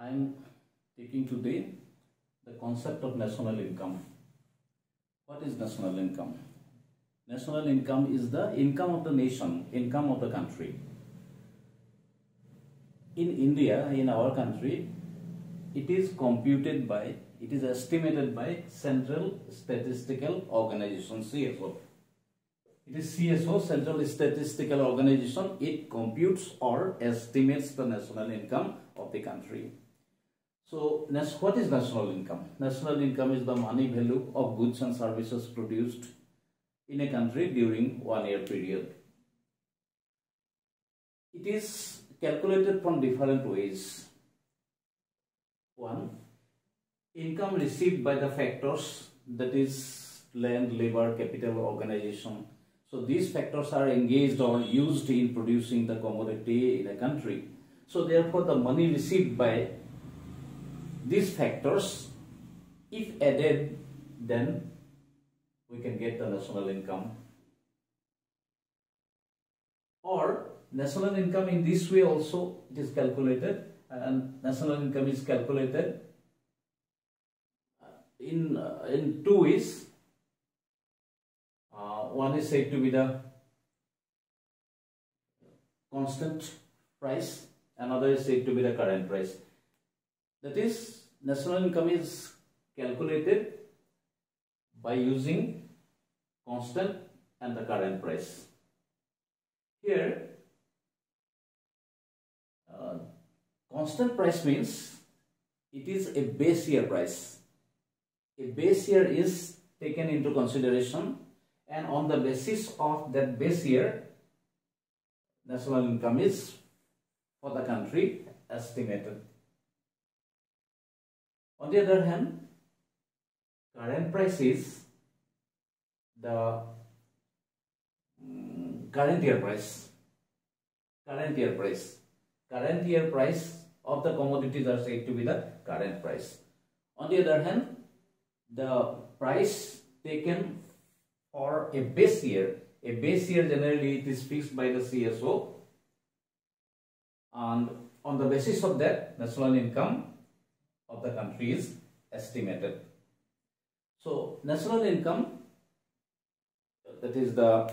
I am taking today the concept of national income. What is national income? National income is the income of the nation, income of the country. In India, in our country, it is estimated by Central Statistical Organization, CSO. It is CSO, Central Statistical Organization. It computes or estimates the national income of the country. So, what is national income? National income is the money value of goods and services produced in a country during 1 year period. It is calculated from different ways. One, income received by the factors, that is land, labor, capital, organization. So these factors are engaged or used in producing the commodity in a country. So therefore the money received by these factors, if added, then we can get the national income. Or national income in this way also it is calculated, and national income is calculated in two ways. One is said to be the constant price, another is said to be the current price. That is, national income is calculated by using constant and the current price. Here, constant price means it is a base year price. A base year is taken into consideration, and on the basis of that base year, national income is for the country estimated. On the other hand, current price is the current year price. Current year price of the commodities are said to be the current price. On the other hand, the price taken for a base year generally it is fixed by the CSO, and on the basis of that, national income of the country is estimated. So national income, that is the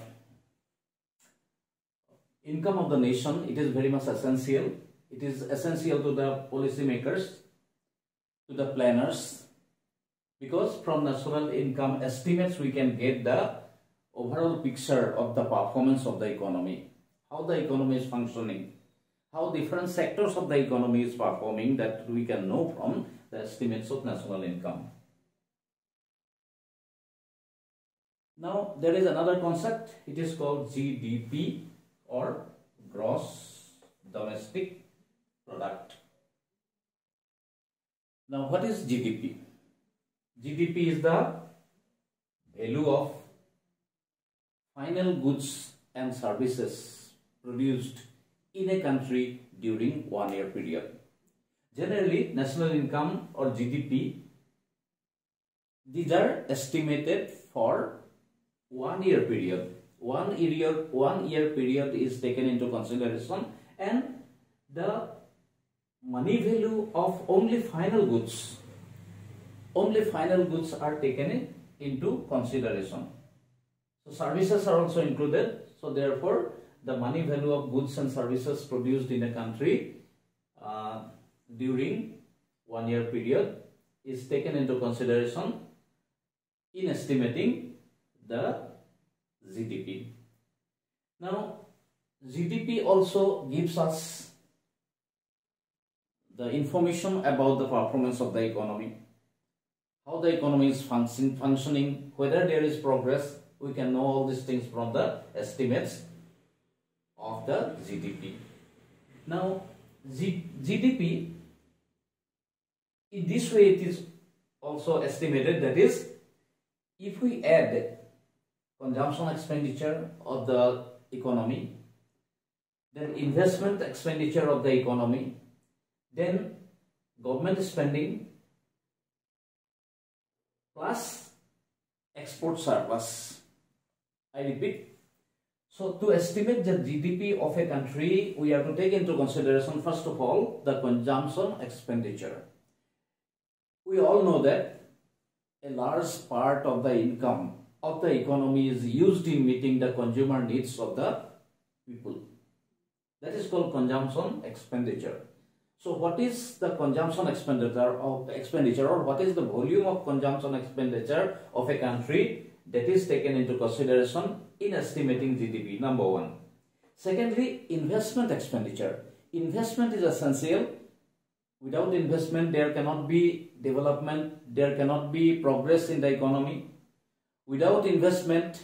income of the nation, it is very much essential. It is essential to the policy makers, to the planners, because from national income estimates we can get the overall picture of the performance of the economy, how the economy is functioning, how different sectors of the economy is performing, that we can know from the estimates of national income. Now there is another concept, it is called GDP, or gross domestic product. Now what is GDP? GDP is the value of final goods and services produced in a country during 1 year period. Generally, national income or GDP, these are estimated for 1 year period. 1 year period is taken into consideration, and the money value of only final goods are taken into consideration. So services are also included. So therefore, the money value of goods and services produced in a country during 1 year period is taken into consideration in estimating the GDP. Now, GDP also gives us the information about the performance of the economy, how the economy is functioning, whether there is progress. We can know all these things from the estimates of the GDP. Now, GDP, in this way it is also estimated, that is, if we add consumption expenditure of the economy, then investment expenditure of the economy, then government spending, plus export surplus. I repeat. So to estimate the GDP of a country, we have to take into consideration first of all the consumption expenditure. We all know that a large part of the income of the economy is used in meeting the consumer needs of the people. That is called consumption expenditure. So what is the consumption expenditure or what is the volume of consumption expenditure of a country that is taken into consideration in estimating GDP? Number one. Secondly, investment expenditure. Investment is essential. Without investment, there cannot be development, there cannot be progress in the economy. Without investment,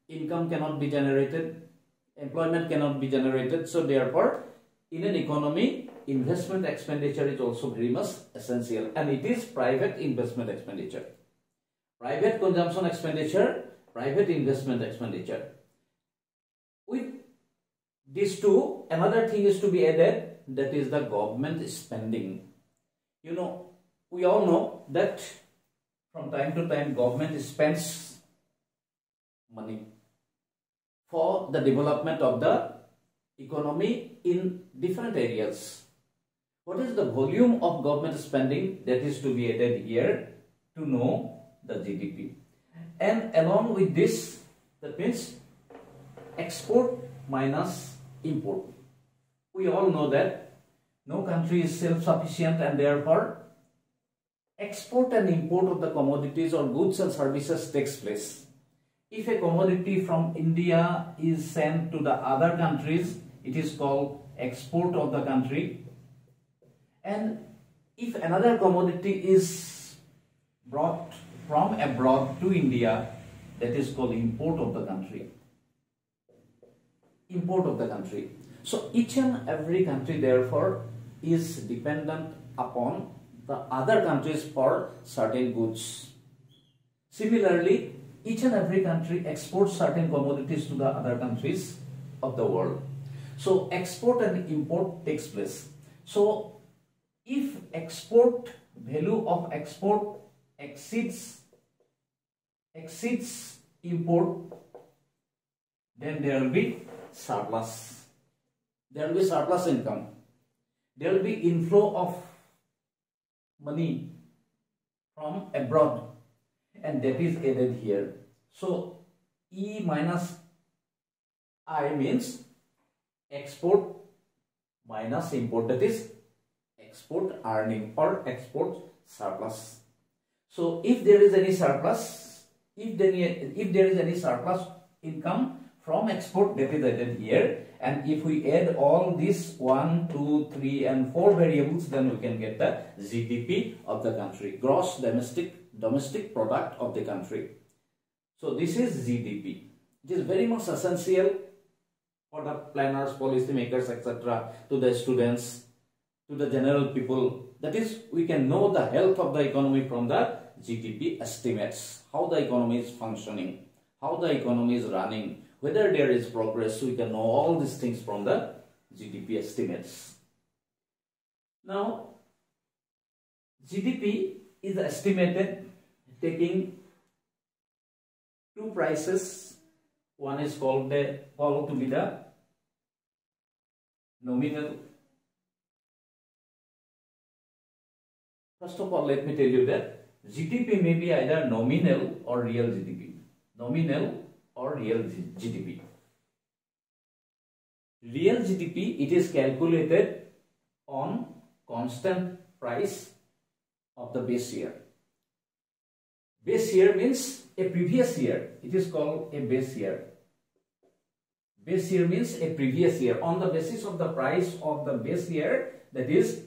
income cannot be generated, employment cannot be generated. So therefore, in an economy, investment expenditure is also very much essential, and it is private investment expenditure. Private consumption expenditure, private investment expenditure. With these two, another thing is to be added, that is the government spending. You know, we all know that from time to time government spends money for the development of the economy in different areas. What is the volume of government spending? That is to be added here to know the GDP. And along with this, that means export minus import. We all know that no country is self-sufficient, and therefore export and import of the commodities or goods and services takes place. If a commodity from India is sent to the other countries, it is called export of the country. And if another commodity is brought from abroad to India, that is called import of the country. Import of the country. So each and every country therefore is dependent upon the other countries for certain goods. Similarly, each and every country exports certain commodities to the other countries of the world. So export and import takes place. So if export value of export exceeds import, then there will be surplus. There will be surplus income. There will be inflow of money from abroad, and that is added here. So E minus I means export minus import, that is export earning or export surplus. So if there is any surplus, if there is any surplus income from export, that is added here, and if we add all these 1, 2, 3 and 4 variables, then we can get the GDP of the country, gross domestic product of the country. So this is GDP. It is very much essential for the planners, policymakers, etc., to the students, to the general people. That is, we can know the health of the economy from the GDP estimates, how the economy is functioning, how the economy is running, whether there is progress. We can know all these things from the GDP estimates. Now, GDP is estimated taking two prices. One is called to be the nominal. First of all, let me tell you that GDP may be either nominal or real GDP. Nominal or real GDP. Real GDP, it is calculated on constant price of the base year. Base year means a previous year. It is called a base year. Base year means a previous year. On the basis of the price of the base year, that is,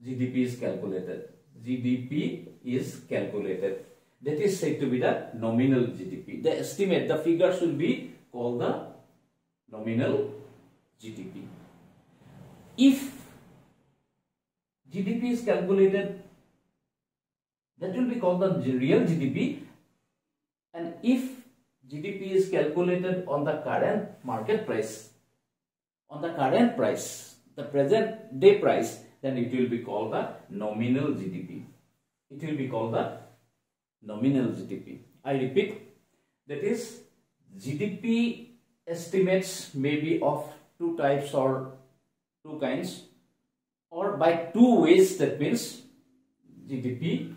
GDP is calculated. GDP is calculated. That is said to be the nominal GDP. The estimate, the figures will be called the nominal GDP. If GDP is calculated, that will be called the real GDP. And if GDP is calculated on the current market price, the present day price, then it will be called the nominal GDP. It will be called the nominal GDP. I repeat, that is, GDP estimates may be of two types or two kinds, or by two ways. That means GDP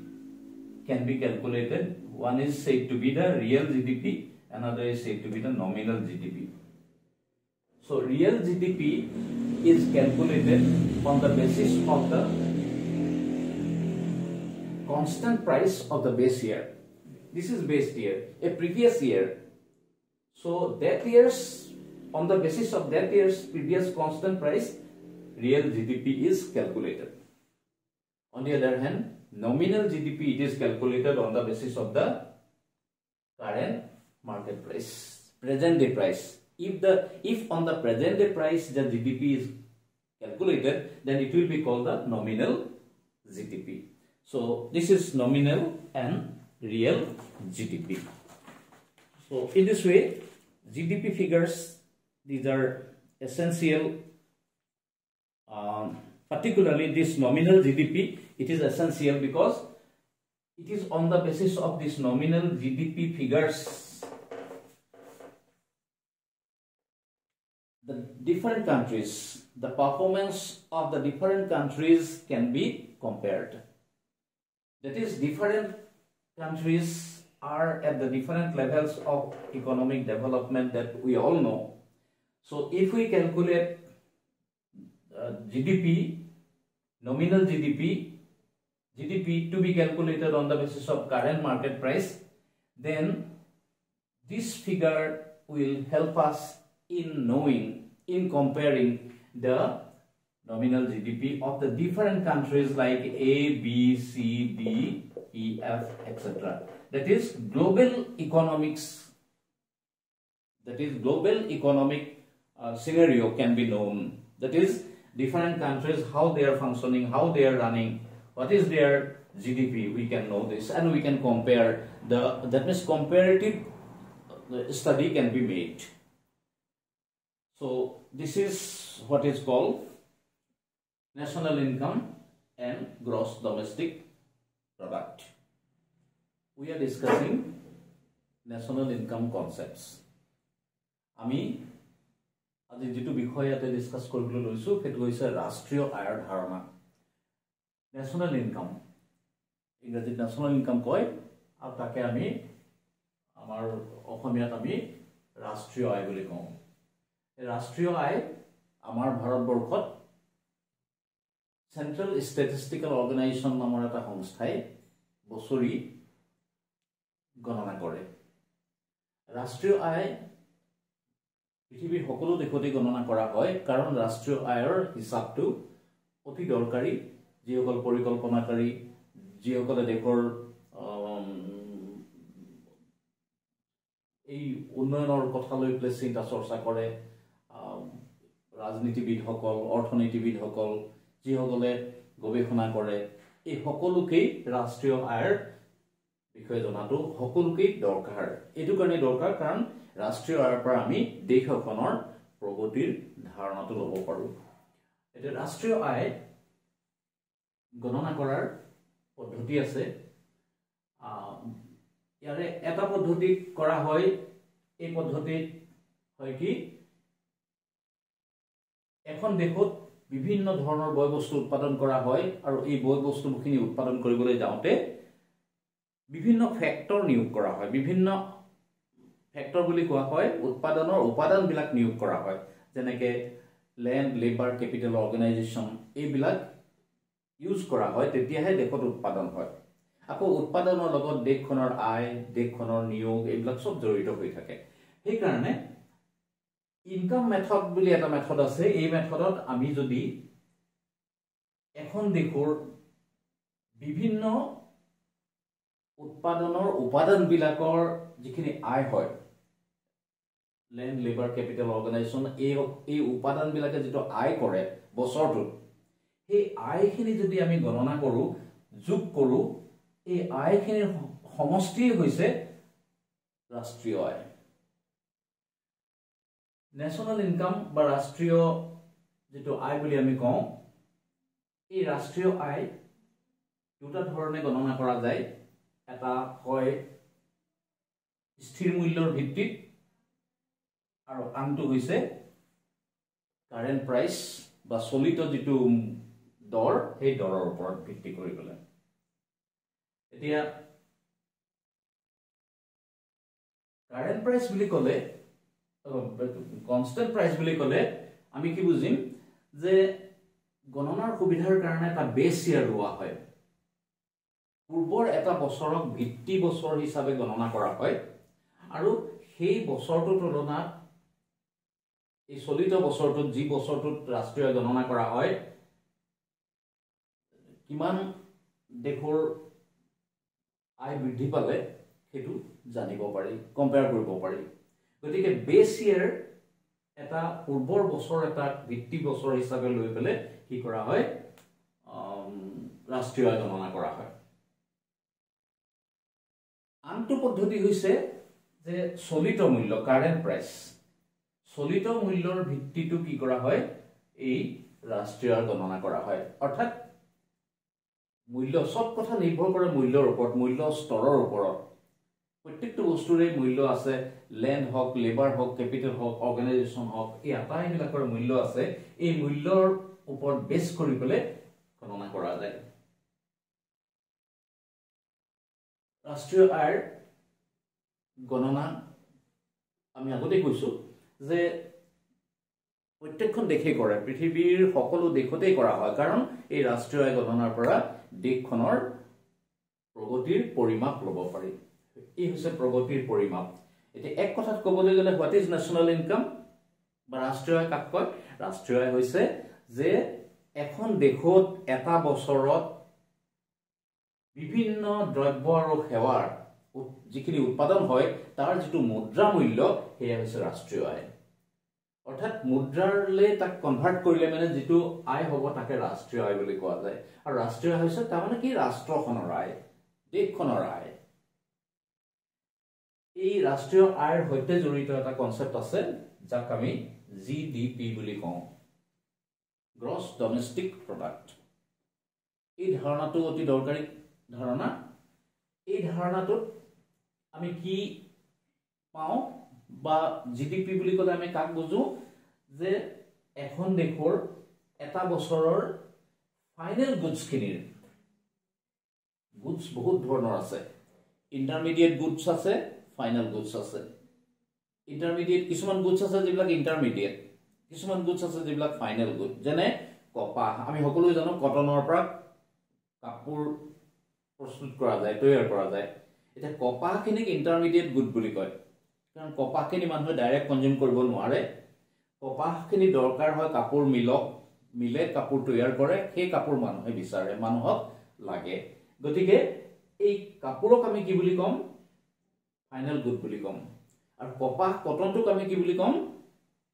can be calculated. One is said to be the real GDP, another is said to be the nominal GDP. So real GDP is calculated on the basis of the constant price of the base year. This is base year, a previous year. So that year's, on the basis of that year's previous constant price, real GDP is calculated. On the other hand, nominal GDP, it is calculated on the basis of the current market price, present day price. If on the present day price the GDP is calculated, then it will be called the nominal GDP. So this is nominal and real GDP. So in this way, GDP figures, these are essential. Particularly this nominal GDP, it is essential because it is on the basis of this nominal GDP figures the different countries, the performance of the different countries can be compared. That is, different countries are at the different levels of economic development that we all know. So if we calculate GDP, nominal GDP to be calculated on the basis of current market price, then this figure will help us in knowing, in comparing the nominal GDP of the different countries like A, B, C, D, E, F, etc. That is global economics. That is global economic scenario can be known. That is different countries, how they are functioning, how they are running, what is their GDP. We can know this and we can compare the. That means comparative study can be made. So this is what is called national income and gross domestic product. We are discussing national income concepts. Ami আজি যেটো বিষয় ইয়াতে discuss কৰিবলৈ লৈছো সেটো হৈছে ৰাষ্ট্ৰীয় আয়ৰ ধাৰণা। ন্যাশনাল ইনকাম, ইংৰাজীত ন্যাশনাল ইনকাম কয়, আৰু তাকে আমি আমাৰ অসমীয়াত আমি ৰাষ্ট্ৰীয় আয় বুলি কওঁ। এই ৰাষ্ট্ৰীয় আয় আমাৰ ভাৰতবৰ্ষত সেন্ট্ৰেল ষ্টেটিষ্টিকেল অৰ্গেনাইজেশ্যন নামৰ এটা সংস্থাই বছৰি গণনা কৰে। ৰাষ্ট্ৰীয় আয় পৃথিৱীৰ সকলো দেশতে গণনা কৰা হয়, কাৰণ ৰাষ্ট্ৰীয় আয়ৰ হিচাপটো অতি দৰকাৰী। যিসকল পৰিকল্পনাকাৰী, যিসকলে দেশৰ এই উন্নয়নৰ কথা লৈ পেলাই চিন্তা চৰ্চা কৰে, ৰাজনীতিবিদসকল, অৰ্থনীতিবিদসকল, যিসকলে গৱেষণা কৰে, এই সকলোকেই ৰাষ্ট্ৰীয় আয়ৰ বিষয়ে জনাটো সকলোকেই দৰকাৰ। এইটো কাৰণে দৰকাৰ কাৰণ ৰাষ্ট্ৰীয় আয়ৰ পৰা আমি দেশ এখনৰ প্ৰগতিৰ ধাৰণাটো ল'ব পাৰোঁ। এতিয়া ৰাষ্ট্ৰীয় আয় গণনা কৰাৰ পদ্ধতি আছে। ইয়াৰে এটা পদ্ধতি কৰা হয়, এই পদ্ধতিত হয় কি এখন দেশত বিভিন্ন ধৰণৰ বয় বস্তু উৎপাদন কৰা হয়, আৰু এই বয় বস্তুখিনি উৎপাদন কৰিবলৈ যাওঁতে বিভিন্ন ফেক্টৰ নিয়োগ কৰা হয়। বিভিন্ন ফেক্টৰ বুলি কোৱা হয় উৎপাদনৰ উপাদানবিলাক নিয়োগ কৰা হয়, যেনেকৈ লেণ্ড, লেবাৰ, কেপিটেল, অৰ্গেনাইজেশ্যন, এইবিলাক ইউজ কৰা হয়, তেতিয়াহে দেশত উৎপাদন হয়। আকৌ উৎপাদনৰ লগত দেশখনৰ আয়, দেশখনৰ নিয়োগ, এইবিলাক চব জড়িত হৈ থাকে। সেইকাৰণে ইনকাম মেথড বুলি এটা মেথড আছে। এই মেথডত আমি যদি এখন দেশৰ বিভিন্ন উৎপাদনৰ উপাদানবিলাকৰ যিখিনি আয় হয়, লেণ্ড, লেবাৰ, কেপিটেল, অৰ্গেনাইজেশ্যন, এই উপাদানবিলাকে যিটো আয় কৰে বছৰটোত, সেই আয়খিনি যদি আমি গণনা কৰোঁ, যোগ কৰোঁ, এই আয়খিনিৰ সমষ্টি হৈছে ৰাষ্ট্ৰীয় আয়। নেশ্যনেল ইনকাম বা ৰাষ্ট্ৰীয় যিটো আয় বুলি আমি কওঁ, এই ৰাষ্ট্ৰীয় আয় দুটা ধৰণে গণনা কৰা যায়। এটা হয় স্থিৰ মূল্যৰ ভিত্তিত, আৰু আনটো হৈছে কাৰেন্ট প্ৰাইস বা চলিত যেটো দৰ সেই দৰৰ ওপৰত ভিত্তি কৰি পেলাই এতিয়া কাৰেন্ট প্ৰাইস বুলি ক'লে কনস্ট্যান্ট প্ৰাইস বুলি ক'লে আমি কি বুজিম যে গণনাৰ সুবিধাৰ কাৰণে এটা বেস ইয়াৰ লোৱা হয় পূৰ্বৰ এটা বছৰক ভিত্তি বছৰ হিচাপে গণনা কৰা হয় আৰু সেই বছৰটোৰ তুলনাত এই চলিত বছৰটোত যি বছৰটোত ৰাষ্ট্ৰীয় গণনা কৰা হয় কিমান দেশৰ আয় বৃদ্ধি পালে হেতু জানিব পাৰি কম্পেয়াৰ কৰিব পাৰি গতিকে বেস ইয়াৰ এটা পূৰ্বৰ বছৰ এটা ভিত্তি বছৰ হিচাপে লৈ পেলে কি কৰা হয় ৰাষ্ট্ৰীয় গণনা কৰা হয় আনটো পদ্ধতি হৈছে যে চলিত মূল্য কাৰেন্ট প্ৰাইস চলিত মূল্যৰ ভিত্তিটো কি কৰা হয় এই ৰাষ্ট্ৰীয় গণনা কৰা হয় অৰ্থাৎ মূল্য সব কথা নিৰ্ভৰ কৰে মূল্যৰ ওপৰত মূল্য স্তৰৰ ওপৰত প্ৰত্যেকটো বস্তুৰে মূল্য আছে ল্যান্ড হক লেবাৰ হক ক্যাপিটাল হক অৰ্গানাইজেশন হক এই আটাইবিলাকৰ মূল্য আছে এই মূল্যৰ ওপৰত বেস কৰি পেলে গণনা কৰা যায় ৰাষ্ট্ৰীয় আয়ৰ গণনা আমি আগতে কৈছো যে প্ৰত্যেকখন দেশে কৰে পৃথিৱীৰ সকলো দেশতে কৰা হয় কাৰণ এই ৰাষ্ট্ৰীয় আয় গণনাৰ পৰা দেশখনৰ প্ৰগতিৰ পৰিমাপ ল'ব পাৰি এই হৈছে প্ৰগতিৰ পৰিমাপ এতিয়া এক কথাত ক'বলৈ গ'লে হোৱাট ইজ ন্যাশনাল ইনকাম বা ৰাষ্ট্ৰীয় আয় কাক কয় ৰাষ্ট্ৰীয় আয় হৈছে যে এখন দেশত এটা বছৰত বিভিন্ন দ্ৰব্য আৰু সেৱাৰ যিখিনি উৎপাদন হয় তাৰ যেটো মুদ্ৰা মূল্য হেয়া হৈছে ৰাষ্ট্ৰীয় আয় অৰ্থাৎ মুদ্ৰাৰলে তাক কনভাৰ্ট কৰিলে মানে যেটো আয় হ'ব তাকে ৰাষ্ট্ৰীয় আয় বুলি কোৱা যায় আৰু ৰাষ্ট্ৰীয় আয় হৈছে তাৰ মানে কি ৰাষ্ট্ৰখনৰ আয় দেশখনৰ আয় এই ৰাষ্ট্ৰীয় আয়ৰ সৈতে জড়িত এটা কনসেপ্ট আছে যাক আমি জিডিপি বুলি কওঁ গ্ৰছ ডমেষ্টিক প্ৰডাক্ট এই ধাৰণাটো অতি দৰকাৰী ধাৰণা এই ধাৰণাটোত আমি কি পাওঁ বা জিডিপি বুলি ক'লে আমি কাক বুজো যে এখন দেশৰ এটা বছৰৰ ফাইনেল গুডছ খিনিৰ গুডছ বহুত ধৰণৰ আছে ইন্টাৰমিডিয়েট গুডছ আছে ফাইনেল গুডছ আছে ইন্টাৰমিডিয়েট কিছুমান গুডছ আছে যিবিলাক ইন্টাৰমিডিয়েট কিছুমান গুডছ আছে যিবিলাক ফাইনেল গুড যেনে কপাহ আমি সকলোৱে জানো কটনৰ পৰা কাপোৰ প্ৰস্তুত কৰা যায় তৈয়াৰ কৰা যায় এটা কপাহখিনিক ইন্টাৰমিডিয়েট গুড বুলি কয় কাৰণ কপাহখিনি মানুহে ডাইৰেক্ট কনজিউম কৰিব নোৱাৰে কপাহখিনি দৰকাৰ হয় কাপোৰ মিলে কাপোৰ তৈয়াৰ কৰে সেই কাপোৰ মানুহে বিচাৰে মানুহক লাগে গতিকে এই কাপোৰক আমি কি বুলি কম ফাইনেল গুড বুলি কম আৰু কপাহ কটনটোক আমি কি বুলি কম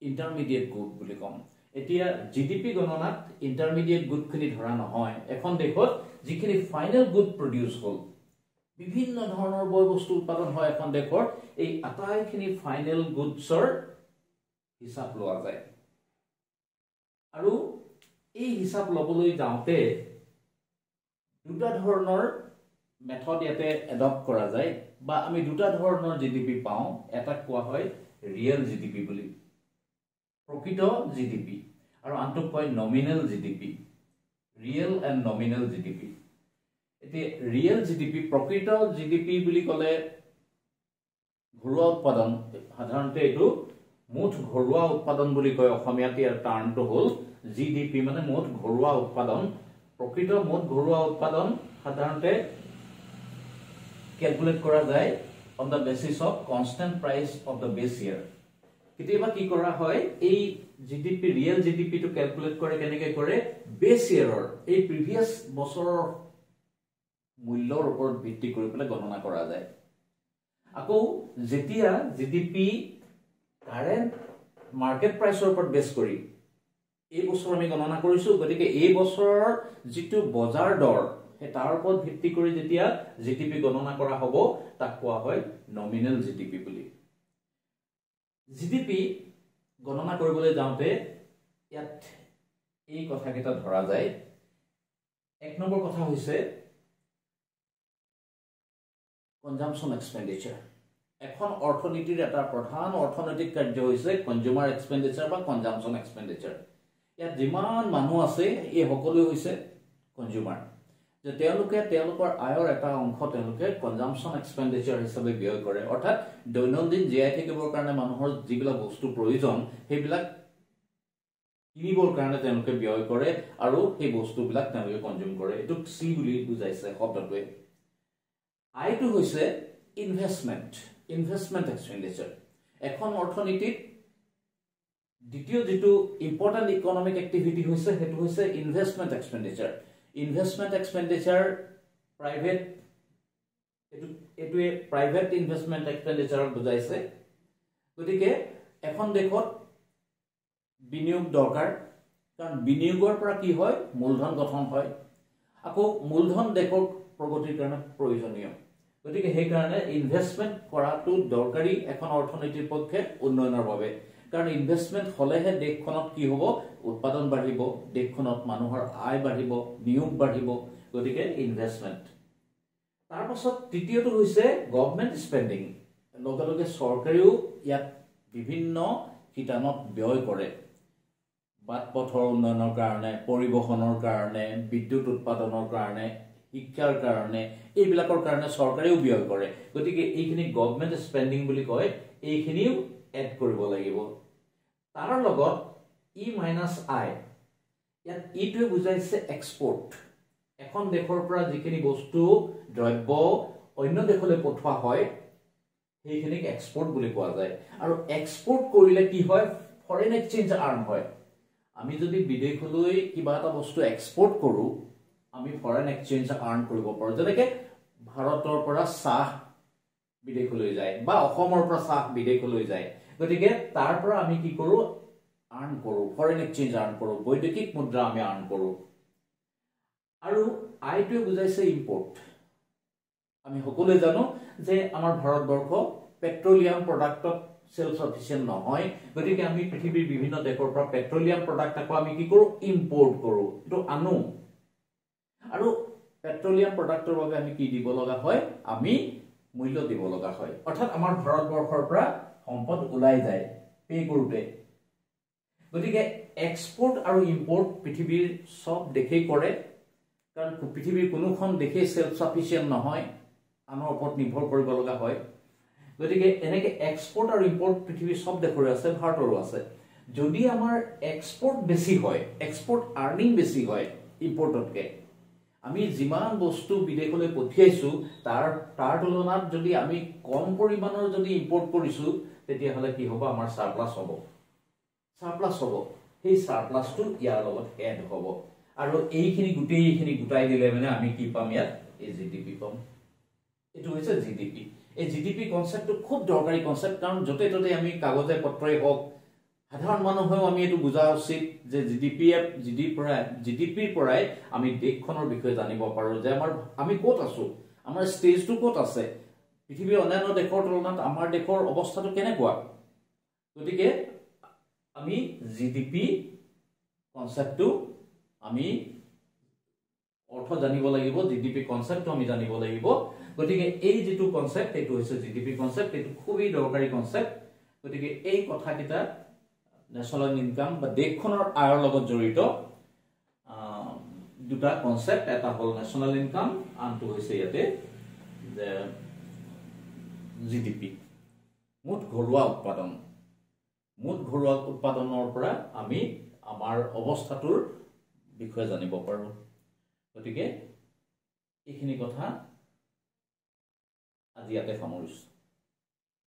ইন্টাৰমিডিয়েট গুড বুলি কম এতিয়া জিডিপি গণনাত ইন্টাৰমিডিয়েট গুডখিনি ধৰা নহয় এখন দেশত যিখিনি ফাইনেল গুড প্ৰডিউস হ'ল বিভিন্ন ধৰণৰ বয় বস্তু উৎপাদন হয় এখন দেশৰ এই আটাইখিনি ফাইনেল গুডছৰ হিসাব লোৱা যায় আৰু এই হিসাব লবলৈ যাওঁতে দুটা ধৰণৰ মেথড ইয়াতে এডপ্ট কৰা যায় বা আমি দুটা ধৰণৰ জিডিপি পাওঁ এটা কোৱা হয় ৰিয়েল জিডিপি বুলি প্ৰকৃত জিডিপি আৰু আনটোক কয় nominal GDP real and nominal GDP এতিয়া ৰিয়েল জিডিপি প্ৰকৃত জিডিপি বুলি ক'লে ঘৰুৱা উৎপাদন সাধাৰণতে এইটো মুঠ ঘৰুৱা উৎপাদন বুলি কয় অসমীয়াত ইয়াৰ টাৰ্মটো হ'ল জিডিপি মানে মুঠ ঘৰুৱা উৎপাদন প্ৰকৃত মুঠ ঘৰুৱা উৎপাদন সাধাৰণতে ক্যালকুলেট কৰা যায় on the basis of constant price of the base year কেতিয়াবা কি কৰা হয় এই জিডিপি ৰিয়েল জিডিপি টো ক্যালকুলেট কৰে কেনেকৈ কৰে বেস ইয়াৰৰ এই প্ৰিভিয়াস বছৰৰ মূল্যৰ ওপৰত ভিত্তি কৰি পেলাই গণনা কৰা যায় আকৌ যেতিয়া জিডিপি কাৰেন্ট মাৰ্কেট প্ৰাইসৰ ওপৰত বেস কৰি এই বছৰ আমি গণনা কৰিছো গতিকে এই বছৰৰ যেটো বজাৰ দৰ হে তাৰ ওপৰত ভিত্তি কৰি যেতিয়া জিডিপি গণনা কৰা হ'ব তাক কোৱা হয় নমিনেল জিডিপি বুলি জিডিপি গণনা কৰিবলৈ যাওঁতে ইয়াত এই কথাকেইটা ধৰা যায় এক নম্বৰ কথা হৈছে কনজাম্পশন এক্সপেন্ডিচাৰ এখন অৰ্থনীতিৰ এটা প্ৰধান অৰ্থনৈতিক কাৰ্য হৈছে কনজিউমাৰ এক্সপেণ্ডিচাৰ বা কনজাম্পচন এক্সপেণ্ডিচাৰ ইয়াত যিমান মানুহ আছে এই সকলো হৈছে কনজিউমাৰ যে তেওঁলোকে তেওঁলোকৰ আয়ৰ এটা অংশ তেওঁলোকে কনজাম্পচন এক্সপেণ্ডিচাৰ হিচাপে ব্যয় কৰে অৰ্থাৎ দৈনন্দিন জীয়াই থাকিবৰ কাৰণে মানুহৰ যিবিলাক বস্তু প্ৰয়োজন সেইবিলাক কিনিবৰ কাৰণে তেওঁলোকে ব্যয় কৰে আৰু সেই বস্তুবিলাক তেওঁলোকে কনজিউম কৰে এটো সি বুলি বুজাইছে শব্দটোৱে আইটো হৈছে ইনভেষ্টমেন্ট এক্সপেণ্ডিচাৰ এখন অৰ্থনীতিত দ্বিতীয় যেটো ইম্পৰ্টেন্ট ইকোনমিক এক্টিভিটি হৈছে হেতু হৈছে ইনভেষ্টমেন্ট এক্সপেণ্ডিচাৰ প্ৰাইভেট এটোৱে প্ৰাইভেট ইনভেষ্টমেন্ট এক্সপেণ্ডিচাৰ বুজাইছে গতিকে এখন দেশত বিনিয়োগ দৰকাৰ কাৰণ বিনিয়োগৰ পৰা কি হয় মূলধন গঠন হয় আকৌ মূলধন দেশৰ প্ৰগতিৰ কাৰণে প্ৰয়োজনীয় গতিকে সেই কাৰণে ইনভেষ্টমেন্ট কৰাটো দৰকাৰী এখন অৰ্থনীতিৰ পক্ষে উন্নয়নৰ বাবে কাৰণ ইনভেষ্টমেন্ট হলেহে দেশখনত কি হ'ব উৎপাদন বাঢ়িব দেশখনত মানুহৰ আয় বাঢ়িব নিয়োগ বাঢ়িব গতিকে ইনভেষ্টমেন্ট তাৰ পাছত তৃতীয়টো হৈছে গভৰ্ণমেণ্ট স্পেন্ডিং লগে লগে চৰকাৰেও ইয়াত বিভিন্ন কিটানত ব্যয় কৰে বাট পথৰ উন্নয়নৰ কাৰণে পৰিবহনৰ কাৰণে বিদ্যুৎ উৎপাদনৰ কাৰণে শিক্ষাৰ কাৰণে এইবিলাকৰ কাৰণে চৰকাৰেও ব্যয় কৰে গতিকে এইখিনি গভৰ্ণমেণ্ট স্পেন্ডিং বুলি কয় এইখিনিও এড কৰিব লাগিব তাৰ লগত ই মাইনাছ আই ইয়াত ইটোৱে বুজাইছে এক্সপোৰ্ট এখন দেশৰ পৰা যিখিনি বস্তু দ্ৰব্য অন্য দেশলৈ পঠোৱা হয় সেইখিনিক এক্সপোৰ্ট বুলি কোৱা যায় আৰু এক্সপোৰ্ট কৰিলে কি হয় ফৰেন এক্সচেঞ্জ আৰ্ন হয় আমি যদি বিদেশলৈ কিবা এটা বস্তু এক্সপোৰ্ট কৰো আমি ফৰেন এক্সচেঞ্জ আৰ্ন কৰিব পাৰো যেনেকে ভাৰতৰ পৰা চাহ বিদেশলৈ যায় বা অসমৰ পৰা চাহ বিদেশলৈ যায় গতিকে তাৰ পৰা আমি কি কৰো আৰ্ন কৰো ফৰেন এক্সচেঞ্জ আৰ্ন কৰো বৈদেশিক মুদ্ৰা আমি আৰ্ন কৰো আৰু আইটোৱে বুজাইছে ইম্পোৰ্ট আমি সকলোৱে জানো যে আমাৰ ভাৰতবৰ্ষ পেট্ৰলিয়াম প্ৰডাক্টত সেলফ সাফিসিয়েন্ট নহয় গতিকে আমি পৃথিৱীৰ বিভিন্ন দেশৰ পৰা পেট্ৰলিয়াম প্ৰডাক্ট আকো আমি কি কৰো ইম্পোৰ্ট কৰো এটো আনো আৰু পেট্ৰলিয়াম প্ৰডাক্টৰ বাবে আমি কি দিব লগা হয় আমি মূল্য দিব লগা হয় অৰ্থাৎ আমাৰ ভাৰতবৰ্ষৰ পৰা সম্পদ ওলাই যায় পে কৰোতে গতিকে এক্সপোৰ্ট আৰু ইম্পোৰ্ট পৃথিৱীৰ সব দেশে কৰে কাৰণ পৃথিৱীৰ কোনোখন দেশে সেলফ সাফিসিয়েন্ট নহয় আনৰ ওপৰত নিৰ্ভৰ কৰিব লগা হয় গতিকে এনেকে এক্সপোৰ্ট আৰু ইম্পোৰ্ট পৃথিৱীৰ সব দেশৰে আছে ভাৰতৰো আছে যদি আমাৰ এক্সপোৰ্ট বেছি হয় এক্সপোৰ্ট আৰ্নিং বেছি হয় ইম্পোৰ্টতকে আমি যিমান বস্তু বিদেশলৈ পঠিয়াইছো তাৰ তুলনাত যদি আমি কম পৰিমাণৰ যদি ইম্পোৰ্ট কৰিছো তেতিয়া হলে কি হ'ব আমাৰ সাৰপ্লাস হ'ব সেই সাৰপ্লাসটো ইয়াৰ লগত এড হ'ব আৰু এইখিনি গুটাই দিলে মানে আমি কি পাম ইয়াত এই জিডিপি পাম এটো হৈছে জিডিপি এই জিডিপি কনসেপ্টটো খুব দৰকাৰী কনসেপ্ট কাৰণ যতে ততে আমি কাগজে পত্ৰই হওক সাধাৰণ মানুহেও আমি এটো বুজা উচিত যে জিডিপিৰ পৰাই আমি দেশখনৰ বিষয়ে জানিব পাৰো যে আমি ক'ত আছো আমাৰ ষ্টেজটো ক'ত আছে পৃথিৱীৰ অন্যান্য দেশৰ তুলনাত আমাৰ দেশৰ অৱস্থাটো কেনেকুৱা গতিকে আমি জিডিপি কনসেপ্টটো আমি অৰ্থ জানিব লাগিব জিডিপি কনসেপ্টটো আমি জানিব লাগিব গতিকে এই যেটো কনসেপ্ট এটো হৈছে জিডিপি কনসেপ্ট এটো খুবই দৰকাৰী কনসেপ্ট গতিকে এই কথাকিটা ন্যাশনাল ইনকাম বা দেশখনৰ আয়ৰ লগত জড়িত দুটা কনসেপ্ট এটা হল ন্যাশনাল ইনকাম আনটো হৈছে ইয়াতে যে জিডিপি মুঠ ঘৰুৱা উৎপাদনৰ পৰা আমি আমাৰ অৱস্থাটোৰ বিষয়ে জানিব পাৰো গতিকে এইখিনি কথা আজি ইয়াতে সামৰিছো